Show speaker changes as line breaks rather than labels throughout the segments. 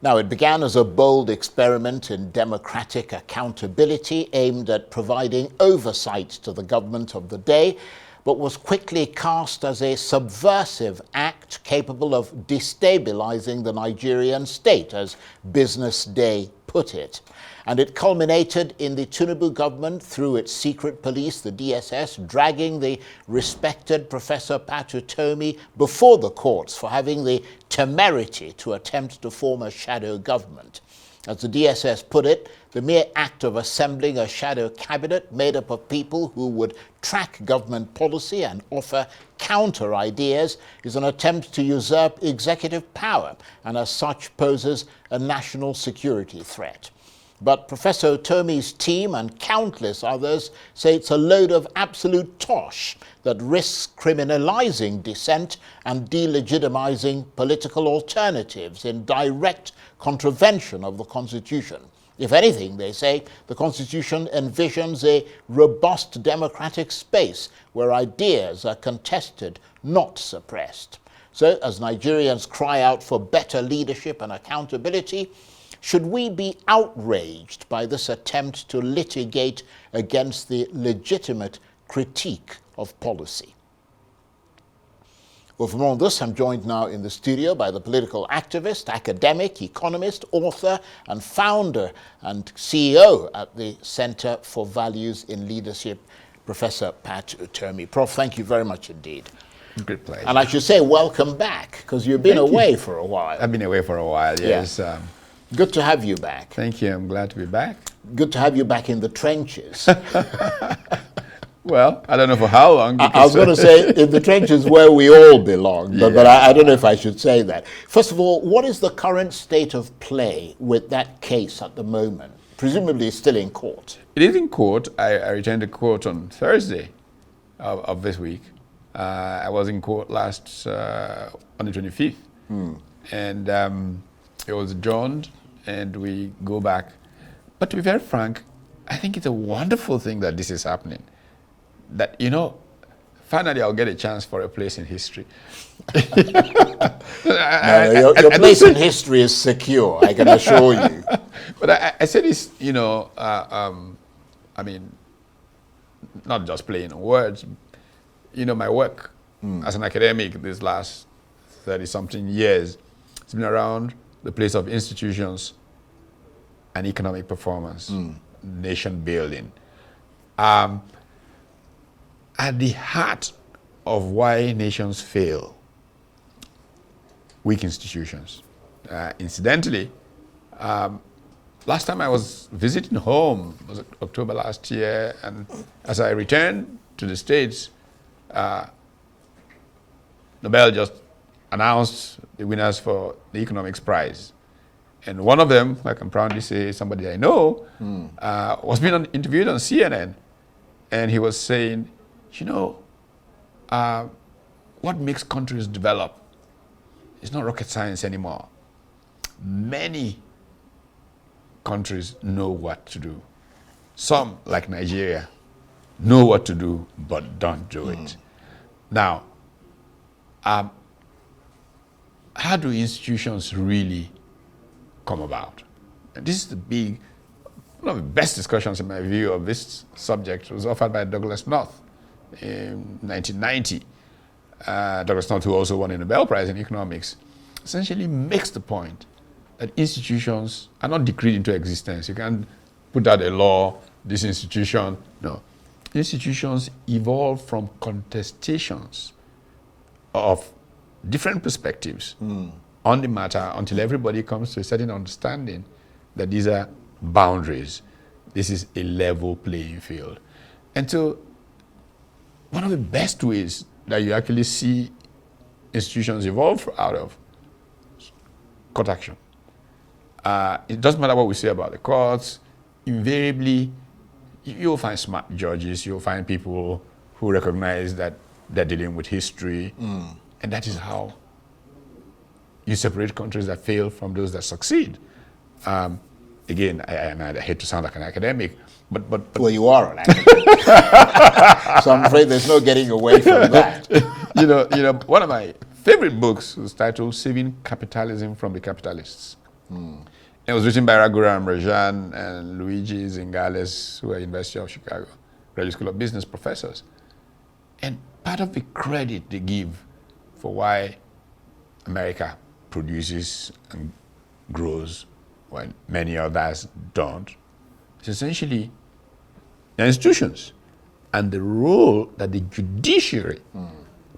Now, it began as a bold experiment in democratic accountability aimed at providing oversight to the government of the day, but was quickly cast as a subversive act capable of destabilizing the Nigerian state, as Business Day put it. And it culminated in the Tinubu government, through its secret police, the DSS, dragging the respected Professor Pat Utomi before the courts for having the temerity to attempt to form a shadow government. As the DSS put it, the mere act of assembling a shadow cabinet made up of people who would track government policy and offer counter ideas is an attempt to usurp executive power, and as such poses a national security threat. But Professor Utomi's team and countless others say it's a load of absolute tosh that risks criminalizing dissent and delegitimizing political alternatives in direct contravention of the Constitution. If anything, they say, the Constitution envisions a robust democratic space where ideas are contested, not suppressed. So, as Nigerians cry out for better leadership and accountability, should we be outraged by this attempt to litigate against the legitimate critique of policy? Well, for more on this, I'm joined now in the studio by the political activist, academic, economist, author, and founder and CEO at the Center for Values in Leadership, Professor Pat Utomi. Prof, thank you very much indeed.
Great pleasure.
And I should say welcome back, because you've been away for a while.
I've been away for a while, yes.
Yeah. Good to have you back.
Thank you. I'm glad to be back.
Good to have you back in the trenches.
Well, I don't know for how long.
I was going to say in the trenches where we all belong, but I don't know if I should say that. First of all, what is the current state of play with that case at the moment? Presumably it's still in court.
It is in court. I returned to court on Thursday of this week. I was in court last on the 25th. And it was adjourned, and we go back. But to be very frank, I think it's a wonderful thing that this is happening. That, finally I'll get a chance for a place in history.
Your place in history is secure, I can assure you.
But I say this, I mean, not just playing on words. My work as an academic these last 30-something years, it's been around the place of institutions and economic performance, nation building. At the heart of why nations fail, weak institutions. Incidentally, last time I was visiting home, it was October last year, and as I returned to the States, Nobel just announced the winners for the economics prize. And one of them, I can proudly say, somebody I know, was being interviewed on CNN. And he was saying, what makes countries develop is not rocket science anymore. Many countries know what to do. Some, like Nigeria, know what to do, but don't do it. Now, how do institutions really come about? And this is one of the best discussions in my view of this subject was offered by Douglas North in 1990. Douglas North, who also won a Nobel Prize in economics, essentially makes the point that institutions are not decreed into existence. You can't put out a law, this institution, no. Institutions evolve from contestations of different perspectives on the matter until everybody comes to a certain understanding that these are boundaries. This is a level playing field. And so one of the best ways that you actually see institutions evolve out of court action. It doesn't matter what we say about the courts. Invariably, you'll find smart judges, you'll find people who recognize that they're dealing with history. And that is how you separate countries that fail from those that succeed. Again, I hate to sound like an academic, but
well, you are an academic. So I'm afraid there's no getting away from that.
One of my favorite books was titled "Saving Capitalism from the Capitalists." It was written by Raghuram Rajan and Luigi Zingales, who are University of Chicago Graduate School of Business professors. And part of the credit they give for why America produces and grows when many others don't is essentially the institutions and the role that the judiciary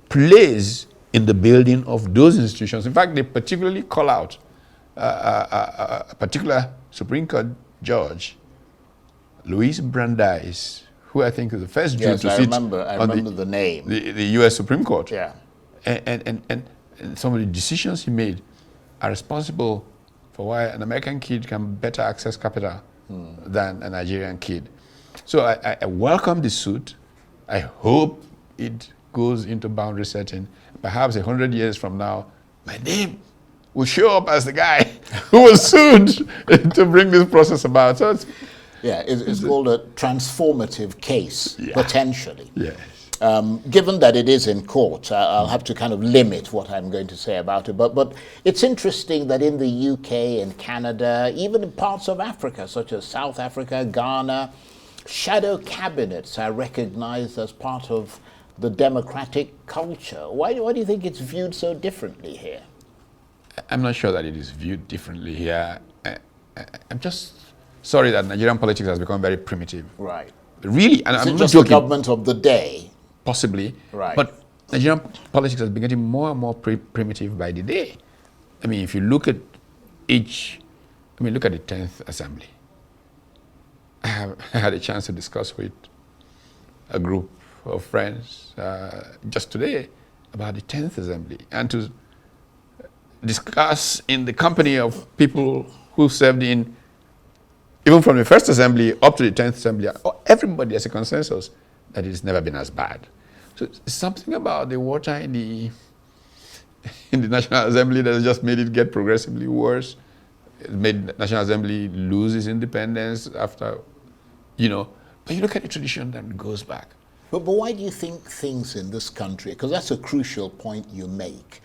plays in the building of those institutions. In fact, they particularly call out a particular Supreme Court judge, Louis Brandeis, who I think is the first Jew to sit
I remember the name.
The U.S. Supreme Court.
Yeah.
And some of the decisions he made are responsible for why an American kid can better access capital than a Nigerian kid. So I welcome the suit. I hope it goes into boundary setting. Perhaps 100 years from now, my name will show up as the guy who was sued to bring this process about. So
it's called a transformative case, potentially.
Yes.
Given that it is in court, I'll have to kind of limit what I'm going to say about it. But it's interesting that in the UK and Canada, even in parts of Africa, such as South Africa, Ghana, shadow cabinets are recognized as part of the democratic culture. Why do you think it's viewed so differently here?
I'm not sure that it is viewed differently here. I'm just sorry that Nigerian politics has become very primitive.
Right.
Really, and
Is
I'm
it
not
just
joking.
the government of the day?
Possibly.
Right.
But Nigerian politics has been getting more and more primitive by the day. I mean, if you look at look at the 10th Assembly. I had a chance to discuss with a group of friends just today about the 10th Assembly and to discuss in the company of people who served in, even from the first assembly up to the 10th assembly, everybody has a consensus that it's never been as bad. So it's something about the water in the National Assembly that has just made it get progressively worse. It made the National Assembly lose its independence after, but you look at the tradition that goes back.
But why do you think things in this country, because that's a crucial point you make,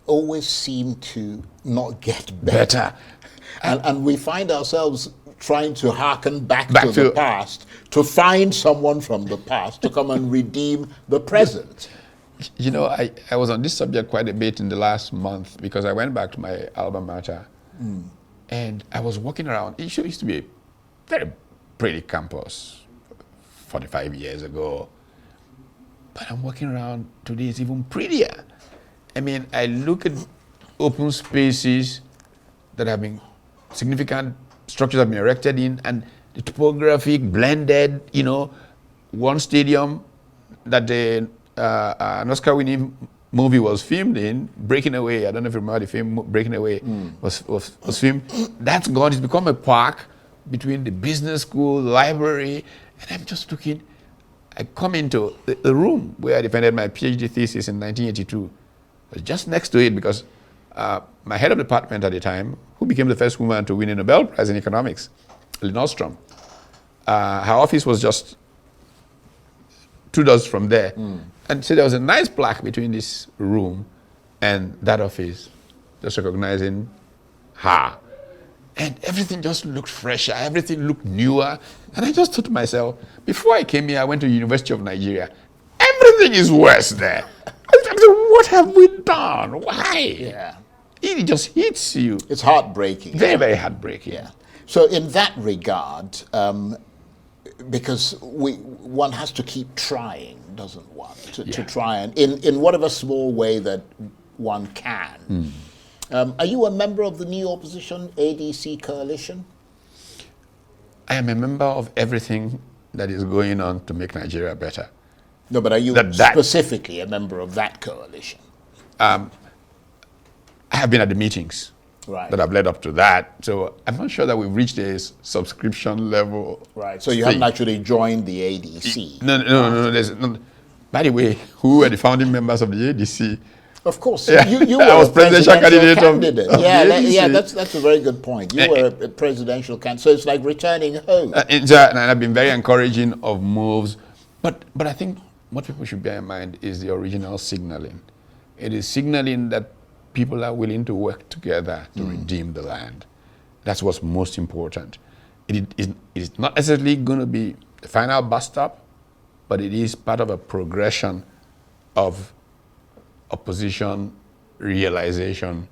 always seem to not get better? And we find ourselves trying to hearken back to the past, to find someone from the past to come and redeem the present.
I was on this subject quite a bit in the last month because I went back to my alma mater and I was walking around. It used to be a very pretty campus 45 years ago. But I'm walking around today, it's even prettier. I mean, I look at open spaces that have been significant structures have been erected in, and the topographic blended, one stadium that an Oscar-winning movie was filmed in, Breaking Away. I don't know if you remember the film Breaking Away was filmed. That's gone. It's become a park between the business school, the library, and I'm just looking. I come into the room where I defended my PhD thesis in 1982. I was just next to it because my head of department at the time, who became the first woman to win a Nobel Prize in economics, Lynn Ostrom, her office was just 2 doors from there. And so there was a nice plaque between this room and that office, just recognizing her. And everything just looked fresher, everything looked newer. And I just thought to myself, before I came here, I went to the University of Nigeria. Everything is worse there. I said, what have we done? Why?
Yeah.
It just hits you.
It's heartbreaking.
Very, very heartbreaking.
Yeah. So in that regard, because one has to keep trying, doesn't one? To try and, in whatever small way that one can. Are you a member of the new opposition ADC coalition?
I am a member of everything that is going on to make Nigeria better.
No, but are you specifically a member of that coalition?
I have been at the meetings that have led up to that. So I'm not sure that we've reached a subscription level.
Right. So you haven't actually joined the ADC?
No. By the way, who were the founding members of the ADC?
Of course. You were
I was
a presidential candidate.
of the ADC.
That's a very good point. You were a presidential candidate. So it's like returning home.
And I've been very encouraging of moves. But I think what people should bear in mind is the original signaling. It is signaling that people are willing to work together to redeem the land. That's what's most important. It is not necessarily going to be the final bus stop, but it is part of a progression of opposition realization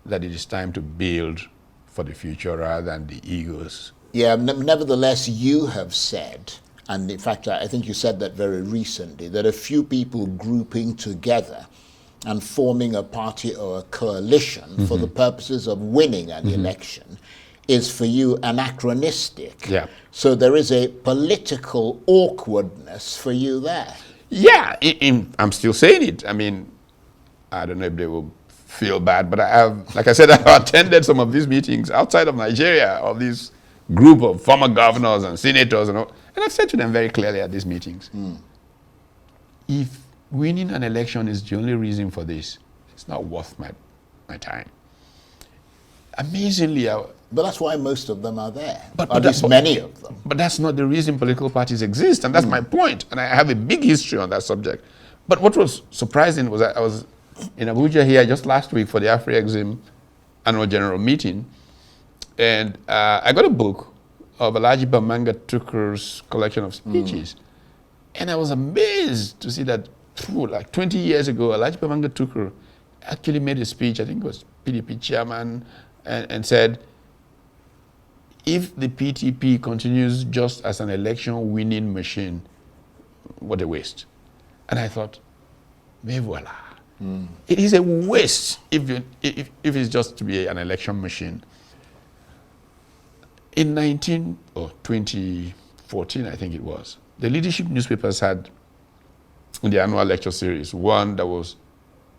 that it is time to build for the future rather than the egos.
Yeah, nevertheless, you have said, and in fact, I think you said that very recently, that a few people grouping together and forming a party or a coalition for the purposes of winning an election is for you anachronistic.
Yeah.
So there is a political awkwardness for you there.
Yeah, I'm still saying it. I mean, I don't know if they will feel bad, but I have, like I said, I've attended some of these meetings outside of Nigeria, of this group of former governors and senators and all. And I've said to them very clearly at these meetings, if winning an election is the only reason for this, it's not worth my time. Amazingly,
But that's why most of them are there,
But
at least many of them.
But that's not the reason political parties exist, and that's my point. And I have a big history on that subject. But what was surprising was that I was in Abuja here just last week for the Afri-Exim annual general meeting, and I got a book of Alhaji Bamanga Tukur's collection of speeches. And I was amazed to see that, like 20 years ago, Alhaji Bamanga Tukur actually made a speech, I think it was PDP chairman, and said, if the PTP continues just as an election winning machine, what a waste. And I thought, mais voilà. It is a waste if it's just to be an election machine. In 2014, I think it was, the leadership newspapers had, in the annual lecture series, one that was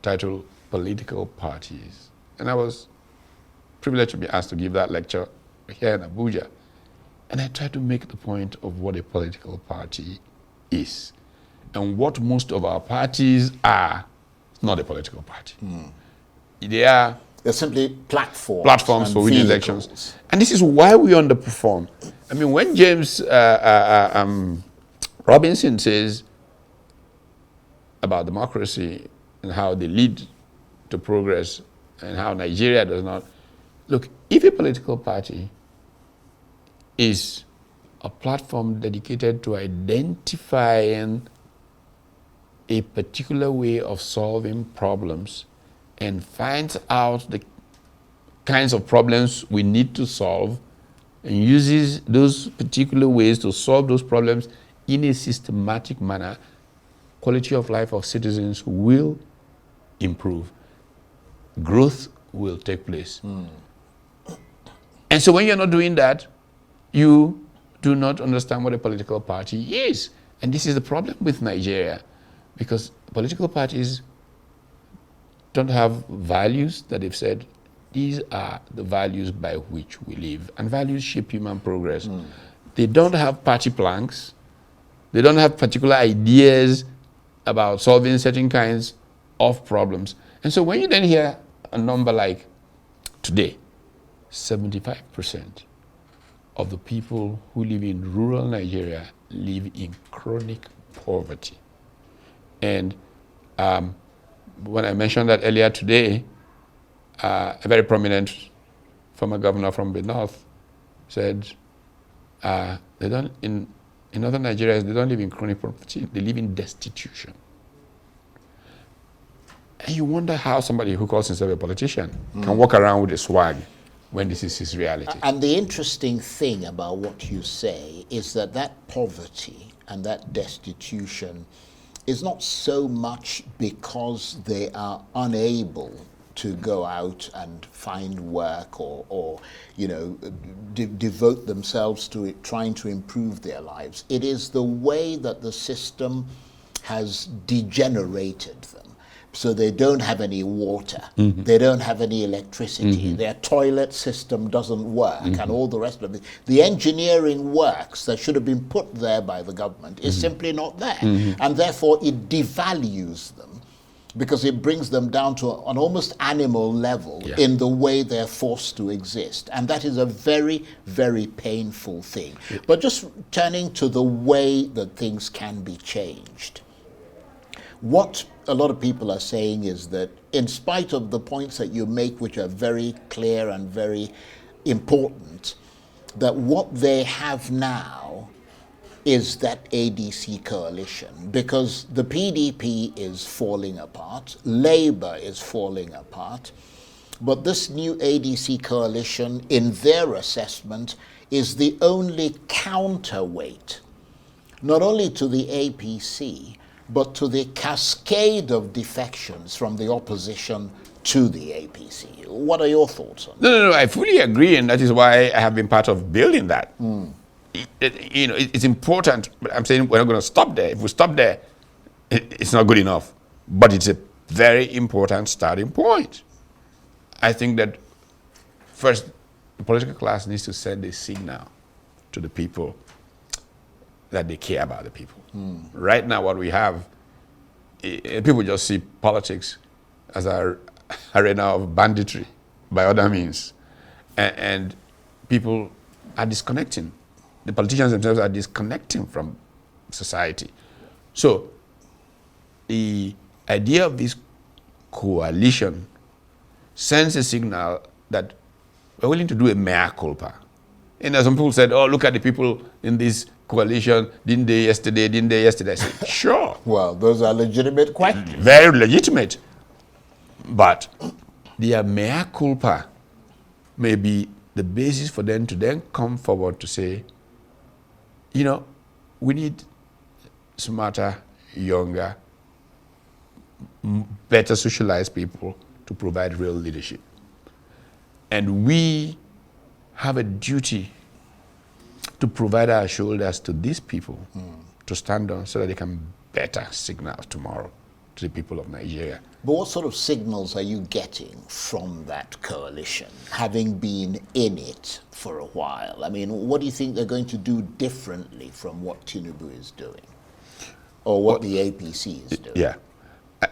titled Political Parties. And I was privileged to be asked to give that lecture here in Abuja. And I tried to make the point of what a political party is. And what most of our parties are, not a political party. They're
simply platforms
for winning elections. And this is why we underperform. I mean, when James Robinson says about democracy and how they lead to progress and how Nigeria does not, look, if a political party is a platform dedicated to identifying a particular way of solving problems and finds out the kinds of problems we need to solve and uses those particular ways to solve those problems in a systematic manner, quality of life of citizens will improve. Growth will take place. And so when you're not doing that, you do not understand what a political party is. And this is the problem with Nigeria, because political parties don't have values that they've said, these are the values by which we live. And values shape human progress. They don't have party planks. They don't have particular ideas about solving certain kinds of problems. And so when you then hear a number like today, 75% of the people who live in rural Nigeria live in chronic poverty. And when I mentioned that earlier today, a very prominent former governor from the north said, they don't, in northern Nigeria, they don't live in chronic poverty, they live in destitution. And you wonder how somebody who calls himself a politician can walk around with a swag when this is his reality.
And the interesting thing about what you say is that that poverty and that destitution is not so much because they are unable to go out and find work or devote themselves to it, trying to improve their lives. It is the way that the system has degenerated them. So they don't have any water, they don't have any electricity, their toilet system doesn't work, and all the rest of it. The engineering works that should have been put there by the government is simply not there. And therefore it devalues them, because it brings them down to an almost animal level in the way they're forced to exist. And that is a very, very painful thing. But just turning to the way that things can be changed. What a lot of people are saying is that in spite of the points that you make, which are very clear and very important, that what they have now is that ADC coalition, because the PDP is falling apart, Labour is falling apart, but this new ADC coalition, in their assessment, is the only counterweight, not only to the APC, but to the cascade of defections from the opposition to the APC. What are your thoughts on that?
No, I fully agree, and that is why I have been part of building that. It's important, but I'm saying we're not going to stop there. If we stop there, it's not good enough. But it's a very important starting point. I think that first, the political class needs to send a signal to the people that they care about the people. Right now, what we have, people just see politics as an arena of banditry by other means. And people are disconnecting. The politicians themselves are disconnecting from society. So the idea of this coalition sends a signal that we're willing to do a mea culpa. And as some people said, oh, look at the people in this coalition, didn't they yesterday? I said, sure.
Well, those are legitimate questions.
Very legitimate. But their mea culpa may be the basis for them to then come forward to say, we need smarter, younger, better socialized people to provide real leadership. And we have a duty to provide our shoulders to these people to stand on so that they can better signal tomorrow to the people of Nigeria.
But what sort of signals are you getting from that coalition, having been in it for a while? I mean, what do you think they're going to do differently from what Tinubu is doing? Or what the APC is doing?
Yeah.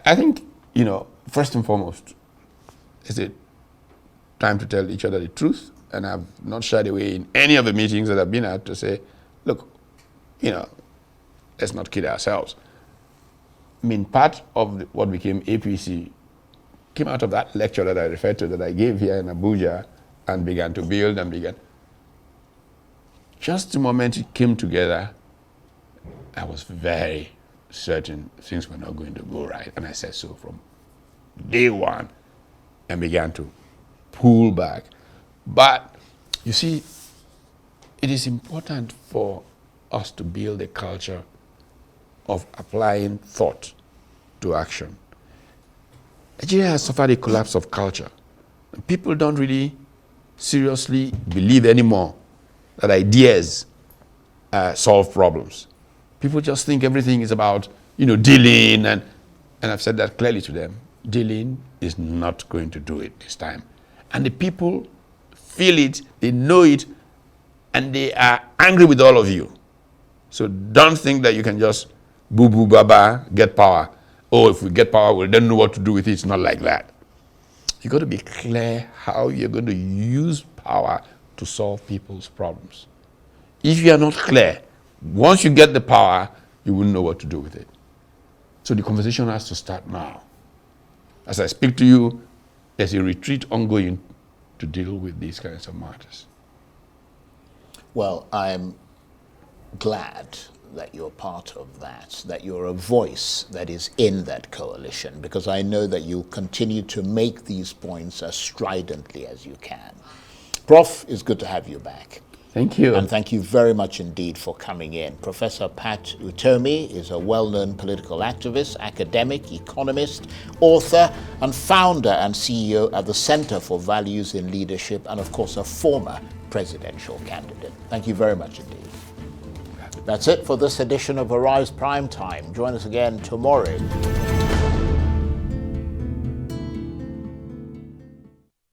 I think, first and foremost, is it time to tell each other the truth? And I've not shied away in any of the meetings that I've been at to say, look, let's not kid ourselves. I mean, part of what became APC came out of that lecture that I referred to that I gave here in Abuja and began to build and began. Just the moment it came together, I was very certain things were not going to go right. And I said so from day one and began to pull back. But you see, it is important for us to build a culture of applying thought to action. Nigeria has suffered a collapse of culture. People don't really seriously believe anymore that ideas solve problems. People just think everything is about, dealing, and I've said that clearly to them. Dealing is not going to do it this time. And the people feel it, they know it, and they are angry with all of you. So don't think that you can just boo-boo, baba, get power. Oh, if we get power, we'll then know what to do with it. It's not like that. You've got to be clear how you're going to use power to solve people's problems. If you are not clear, once you get the power, you wouldn't know what to do with it. So the conversation has to start now. As I speak to you, there's a retreat ongoing to deal with these kinds of matters.
Well, I'm glad that you're part of that you're a voice that is in that coalition, because I know that you'll continue to make these points as stridently as you can. Prof, it's good to have you back.
Thank you.
And thank you very much indeed for coming in. Professor Pat Utomi is a well-known political activist, academic, economist, author, and founder and CEO at the Center for Values in Leadership, and of course a former presidential candidate. Thank you very much indeed. That's it for this edition of Arise Prime Time. Join us again tomorrow.